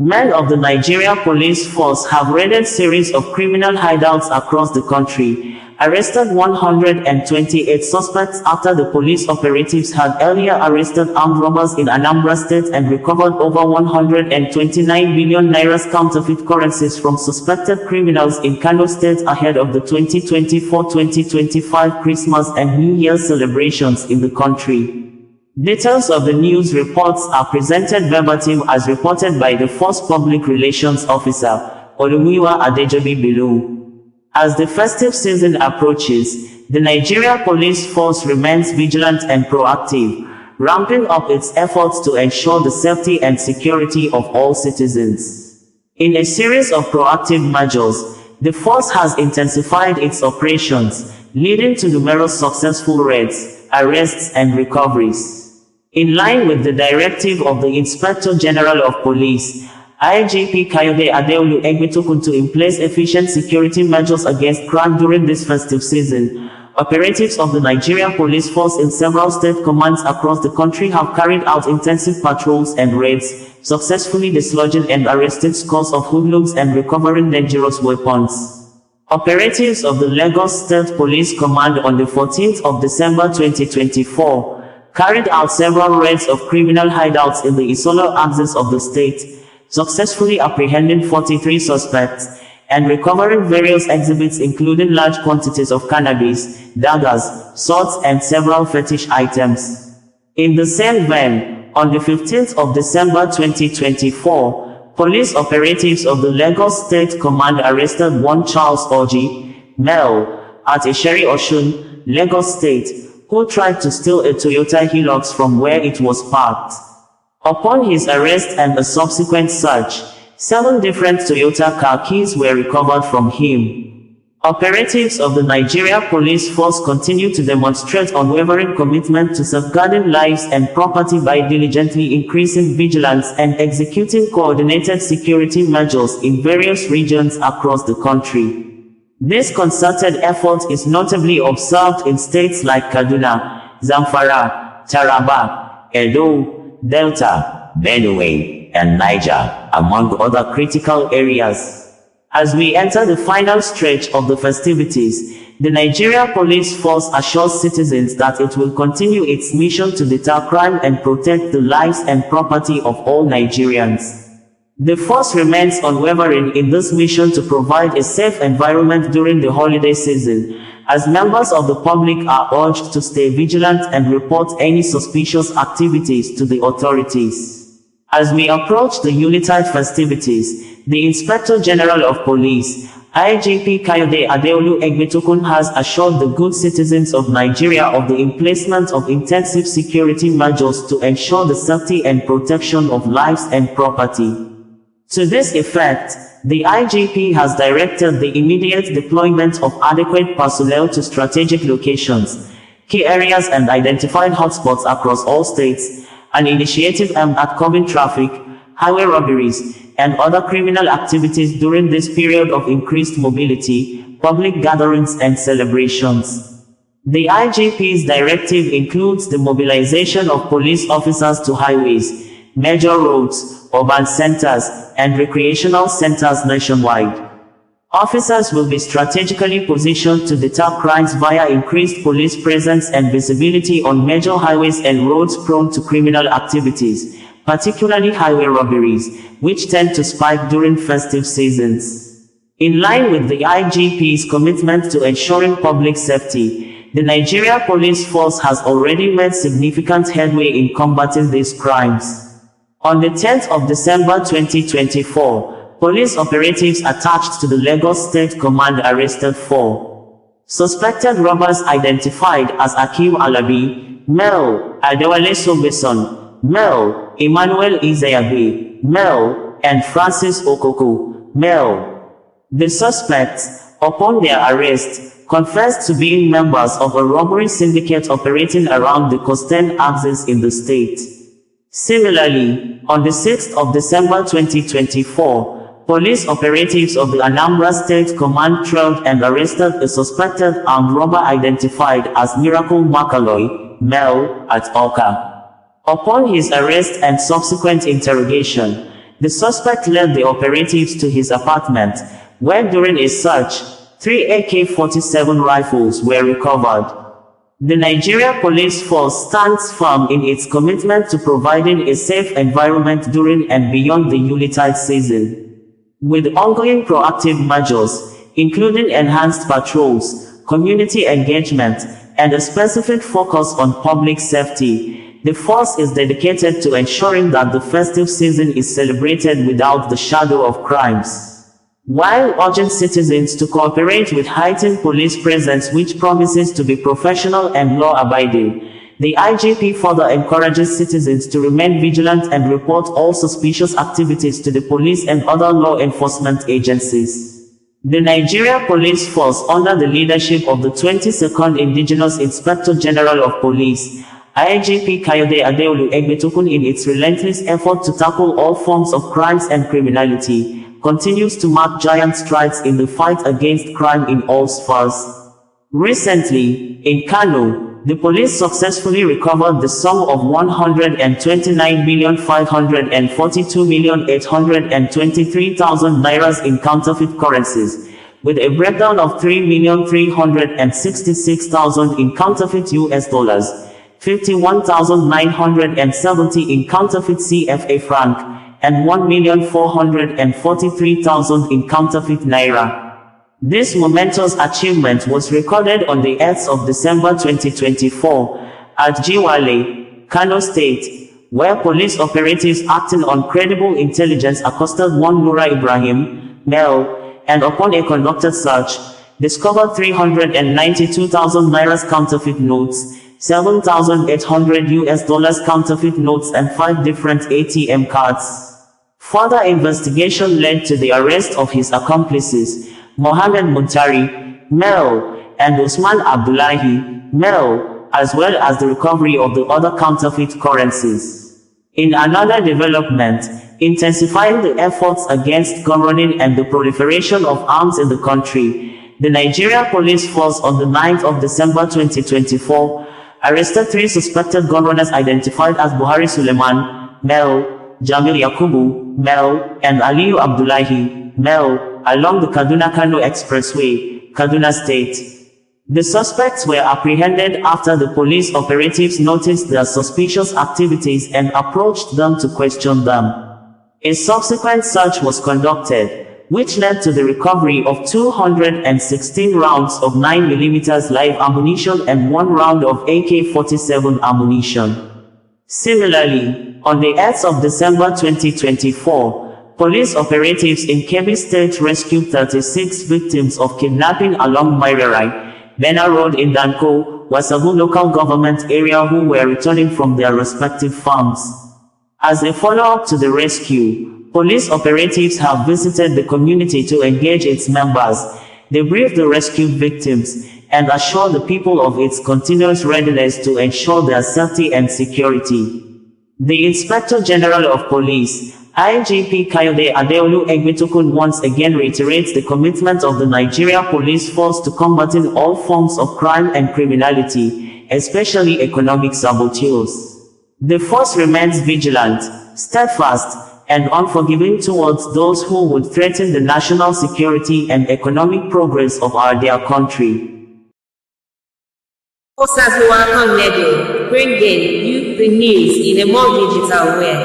Men of the Nigeria Police Force have raided series of criminal hideouts across the country, arrested 128 suspects after the police operatives had earlier arrested armed robbers in Anambra State and recovered over 129 billion naira counterfeit currencies from suspected criminals in Kano State ahead of the 2024-2025 Christmas and New Year celebrations in the country. Details of the news reports are presented verbatim as reported by the Force Public Relations Officer, Olumiwa Adejobi below. As the festive season approaches, the Nigeria Police Force remains vigilant and proactive, ramping up its efforts to ensure the safety and security of all citizens. In a series of proactive measures, the force has intensified its operations, leading to numerous successful raids, arrests and recoveries. In line with the directive of the Inspector General of Police, IGP Kayode Adeolu Egbetokun to in place efficient security measures against crime during this festive season, operatives of the Nigeria Police Force in several state commands across the country have carried out intensive patrols and raids, successfully dislodging and arresting scores of hoodlums and recovering dangerous weapons. Operatives of the Lagos State Police Command on the 14th of December 2024 carried out several raids of criminal hideouts in the Isolo axis of the state, successfully apprehending 43 suspects, and recovering various exhibits including large quantities of cannabis, daggers, swords and several fetish items. In the same vein, on the 15th of December 2024, police operatives of the Lagos State Command arrested one Charles Oji, male, at Isheri Osun, Lagos State, who tried to steal a Toyota Hilux from where it was parked. Upon his arrest and a subsequent search, 7 different Toyota car keys were recovered from him. Operatives of the Nigeria Police Force continue to demonstrate unwavering commitment to safeguarding lives and property by diligently increasing vigilance and executing coordinated security measures in various regions across the country. This concerted effort is notably observed in states like Kaduna, Zamfara, Taraba, Edo, Delta, Benue, and Niger, among other critical areas. As we enter the final stretch of the festivities, the Nigeria Police Force assures citizens that it will continue its mission to deter crime and protect the lives and property of all Nigerians. The force remains unwavering in this mission to provide a safe environment during the holiday season, as members of the public are urged to stay vigilant and report any suspicious activities to the authorities. As we approach the Yuletide festivities, the Inspector General of Police, IGP Kayode Adeolu Egbetokun has assured the good citizens of Nigeria of the emplacement of intensive security measures to ensure the safety and protection of lives and property. To this effect, the IGP has directed the immediate deployment of adequate personnel to strategic locations, key areas and identified hotspots across all states, an initiative aimed at curbing traffic, highway robberies, and other criminal activities during this period of increased mobility, public gatherings and celebrations. The IGP's directive includes the mobilization of police officers to highways, major roads, urban centers, and recreational centers nationwide. Officers will be strategically positioned to deter crimes via increased police presence and visibility on major highways and roads prone to criminal activities, particularly highway robberies, which tend to spike during festive seasons. In line with the IGP's commitment to ensuring public safety, the Nigeria Police Force has already made significant headway in combating these crimes. On the 10th of December 2024, police operatives attached to the Lagos State Command arrested 4 suspected robbers identified as Akim Alabi, male, Adewale Sobeson, male, Emmanuel Izayagbe, male, and Francis Okoko, male. The suspects, upon their arrest, confessed to being members of a robbery syndicate operating around the coastal axis in the state. Similarly, on the 6th of December 2024, police operatives of the Anambra State Command trailed and arrested a suspected armed robber identified as Miracle Makaloi, male, at Oka. Upon his arrest and subsequent interrogation, The suspect led the operatives to his apartment, where during a search, 3 AK-47 rifles were recovered. The Nigeria Police Force stands firm in its commitment to providing a safe environment during and beyond the Yuletide season. With ongoing proactive measures, including enhanced patrols, community engagement, and a specific focus on public safety, the force is dedicated to ensuring that the festive season is celebrated without the shadow of crimes. While urging citizens to cooperate with heightened police presence which promises to be professional and law-abiding, the IGP further encourages citizens to remain vigilant and report all suspicious activities to the police and other law enforcement agencies. The Nigeria Police Force, under the leadership of the 22nd Indigenous Inspector General of Police, IGP Kayode Adeolu Egbetukun, in its relentless effort to tackle all forms of crimes and criminality, continues to mark giant strides in the fight against crime in all spheres. Recently, in Kano, the police successfully recovered the sum of 129,542,823,000 naira in counterfeit currencies, with a breakdown of 3,366,000 in counterfeit US dollars, 51,970 in counterfeit CFA franc, and 1,443,000 in counterfeit naira. This momentous achievement was recorded on the 8th of December 2024 at Jiwale, Kano State, where police operatives acting on credible intelligence accosted one Nura Ibrahim, male, and upon a conducted search, discovered 392,000 naira counterfeit notes, 7,800 US dollars counterfeit notes, and 5 different ATM cards. Further investigation led to the arrest of his accomplices, Mohammed Muntari, male, and Usman Abdullahi, male, as well as the recovery of the other counterfeit currencies. In another development, intensifying the efforts against gun running and the proliferation of arms in the country, the Nigeria Police Force on the 9th of December 2024 arrested 3 suspected gun runners identified as Buhari Suleiman, male, Jamil Yakubu, male, and Aliyu Abdullahi, male, along the Kaduna-Kano Expressway, Kaduna State. The suspects were apprehended after the police operatives noticed their suspicious activities and approached them to question them. A subsequent search was conducted, which led to the recovery of 216 rounds of 9mm live ammunition and 1 round of AK-47 ammunition. Similarly, on the 8th of December 2024, police operatives in Kebbi State rescued 36 victims of kidnapping along Mairerai, Bena Road in Danko, Wasagu local government area who were returning from their respective farms. As a follow-up to the rescue, police operatives have visited the community to engage its members, debrief the rescued victims, and assure the people of its continuous readiness to ensure their safety and security. The Inspector General of Police, IGP Kayode Adeolu Egbetukun, once again reiterates the commitment of the Nigeria Police Force to combating all forms of crime and criminality, especially economic saboteurs. The force remains vigilant, steadfast, and unforgiving towards those who would threaten the national security and economic progress of our dear country. Bringing you the news in a more digital way.